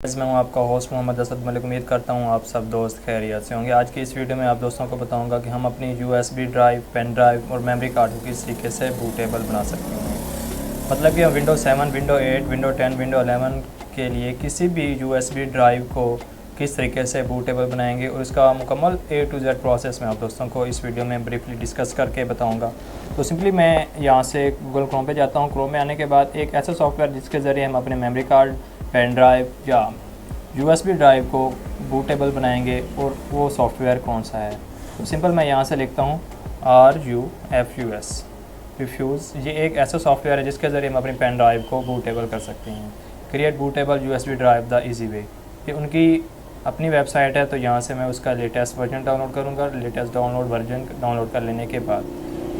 मैं हूं आपका होस्ट मोहम्मद असद मलिक। उम्मीद करता हूं आप सब दोस्त खैरियत से होंगे। आज की इस वीडियो में आप दोस्तों को बताऊंगा कि हम अपनी यूएसबी ड्राइव, पेन ड्राइव और मेमोरी कार्ड को किस तरीके से बूटेबल बना सकते हैं। मतलब कि हम विंडोज़ 7, विंडो 8, विंडो 10, विंडो 11 के लिए किसी भी यूएसबी ड्राइव को किस तरीके से बूटेबल बनाएंगे और इसका मुकम्मल A to Z प्रोसेस मैं आप दोस्तों को इस वीडियो में ब्रीफली डिस्कस करके बताऊंगा। तो सिंपली मैं यहाँ से गूगल क्रोम पे जाता हूँ। क्रोम में आने के बाद एक ऐसा सॉफ्टवेयर जिसके ज़रिए हम अपने मेमोरी कार्ड, पेन ड्राइव या यूएसबी ड्राइव को बूटेबल बनाएंगे और वो सॉफ्टवेयर कौन सा है। तो सिंपल मैं यहाँ से लिखता हूँ RUFUS रिफ्यूज़। ये एक ऐसा सॉफ्टवेयर है जिसके ज़रिए हम अपनी पेन ड्राइव को बूटेबल कर सकते हैं। Create bootable USB drive the easy way, ये उनकी अपनी वेबसाइट है। तो यहाँ से मैं उसका लेटेस्ट वर्जन डाउनलोड करूँगा। लेटेस्ट वर्जन डाउनलोड कर लेने के बाद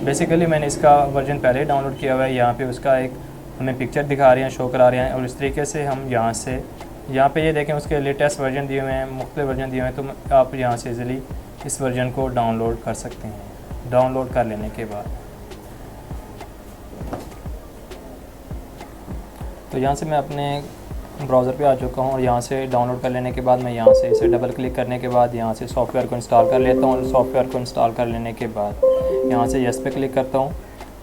बेसिकली मैंने इसका वर्जन पहले ही डाउनलोड किया हुआ है। यहाँ पे उसका एक हमें पिक्चर दिखा रहे हैं, शो करा रहे हैं और इस तरीके से हम यहाँ पे ये देखें उसके लेटेस्ट वर्जन दिए हुए हैं, मुख्तलिफ वर्जन दिए हुए हैं। तो आप यहाँ से इजीली इस वर्जन को डाउनलोड कर सकते हैं। डाउनलोड कर लेने के बाद तो यहाँ से मैं अपने ब्राउज़र पे आ चुका हूँ और यहाँ से डाउनलोड कर लेने के बाद मैं यहाँ से इसे डबल क्लिक करने के बाद यहाँ से सॉफ्टवेयर को इंस्टॉल कर लेता हूँ। और सॉफ्टवेयर को इंस्टॉल कर लेने के बाद यहाँ से यस पे क्लिक करता हूँ।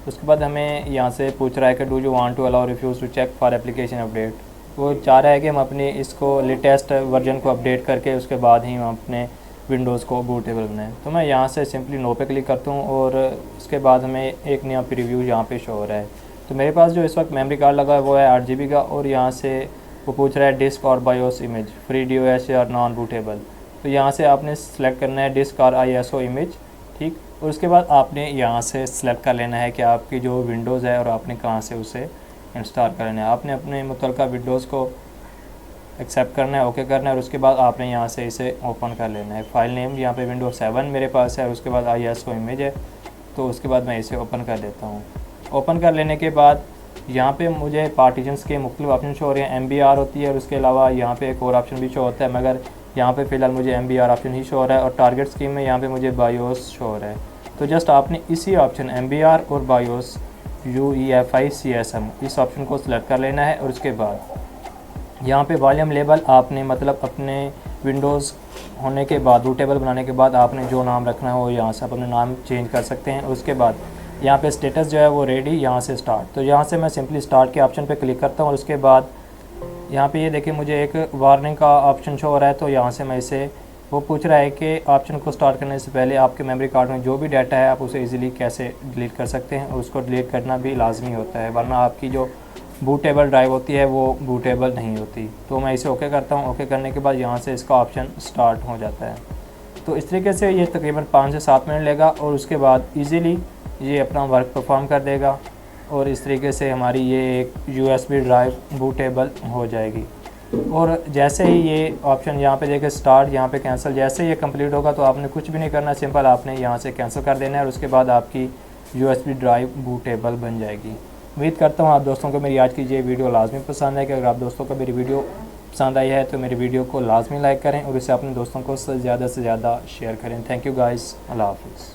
उसके बाद हमें यहाँ से पूछ रहा है कि do you want to allow refuse to check for application update. वो चाह रहा है कि हम अपनी इसको लेटेस्ट वर्जन को अपडेट करके उसके बाद ही हम अपने विंडोज़ को बूटेबल बनाएं। तो मैं यहाँ से सिंपली नो पे क्लिक करता हूँ और उसके बाद हमें एक नया प्रीव्यू यहाँ पे शो हो रहा है। तो मेरे पास जो इस वक्त मेमोरी कार्ड लगा है वो है 8 GB का और यहाँ से वो पूछ रहा है डिस्क और बायोस इमेज, फ्री DOS या नॉन बूटेबल। तो यहाँ से आपने सेलेक्ट करना है डिस्क और ISO इमेज, ठीक। और उसके बाद आपने यहाँ से सेलेक्ट कर लेना है कि आपकी जो विंडोज़ है और आपने कहाँ से उसे इंस्टॉल करना है। आपने अपने मुतलका विंडोज़ को एक्सेप्ट करना है, ओके करना है और उसके बाद आपने यहाँ से इसे ओपन कर लेना है। फाइल नेम यहाँ पे विंडोज़ 7 मेरे पास है और उसके बाद ISO इमेज है। तो उसके बाद मैं इसे ओपन कर देता हूँ। ओपन कर लेने के बाद यहाँ पे मुझे पार्टीशंस के मुख्तलिफ ऑप्शन शो हो रहे हैं। MBR होती है और उसके अलावा यहाँ पे एक और ऑप्शन भी शो होता है, मगर यहाँ पे फ़िलहाल मुझे MBR ऑप्शन ही शो हो रहा है। और टारगेट स्कीम में यहाँ पे मुझे बायोस शो हो रहा है। तो जस्ट आपने इसी ऑप्शन MBR और बायोस UEFI CSM इस ऑप्शन को सिलेक्ट कर लेना है। और उसके बाद यहाँ पे वॉल्यूम लेबल आपने मतलब अपने विंडोज़ होने के बाद बूटेबल बनाने के बाद आपने जो नाम रखना है वो यहाँ से आप अपने नाम चेंज कर सकते हैं। और उसके बाद यहाँ पे स्टेटस जो है वो रेडी, यहाँ से स्टार्ट। तो यहाँ से मैं सिंपली स्टार्ट के ऑप्शन पे क्लिक करता हूँ और उसके बाद यहाँ पे ये देखिए मुझे एक वार्निंग का ऑप्शन शो हो रहा है। तो यहाँ से मैं इसे वो पूछ रहा है कि ऑप्शन को स्टार्ट करने से पहले आपके मेमोरी कार्ड में जो भी डाटा है आप उसे इजीली कैसे डिलीट कर सकते हैं। और उसको डिलीट करना भी लाजमी होता है, वरना आपकी जो बूटेबल ड्राइव होती है वो बूटेबल नहीं होती। तो मैं इसे ओके करता हूँ। ओके करने के बाद यहाँ से इसका ऑप्शन स्टार्ट हो जाता है। तो इस तरीके से ये तकरीबन 5 से 7 मिनट लेगा और उसके बाद ईज़िली ये अपना वर्क परफॉर्म कर देगा। और इस तरीके से हमारी ये एक USB ड्राइव बूटेबल हो जाएगी। और जैसे ही ये ऑप्शन यहाँ पे देखें स्टार्ट, यहाँ पे कैंसिल, जैसे ही ये कंप्लीट होगा तो आपने कुछ भी नहीं करना, सिंपल आपने यहाँ से कैंसिल कर देना है और उसके बाद आपकी USB ड्राइव बूटेबल बन जाएगी। उम्मीद करता हूँ आप दोस्तों को मेरी आज की ये वीडियो लाजमी पसंद है। कि अगर आप दोस्तों को मेरी वीडियो पसंद आई है तो मेरी वीडियो को लाजमी लाइक करें और इसे अपने दोस्तों को ज़्यादा से ज़्यादा शेयर करें। थैंक यू गाइस, अल्लाह हाफिज़।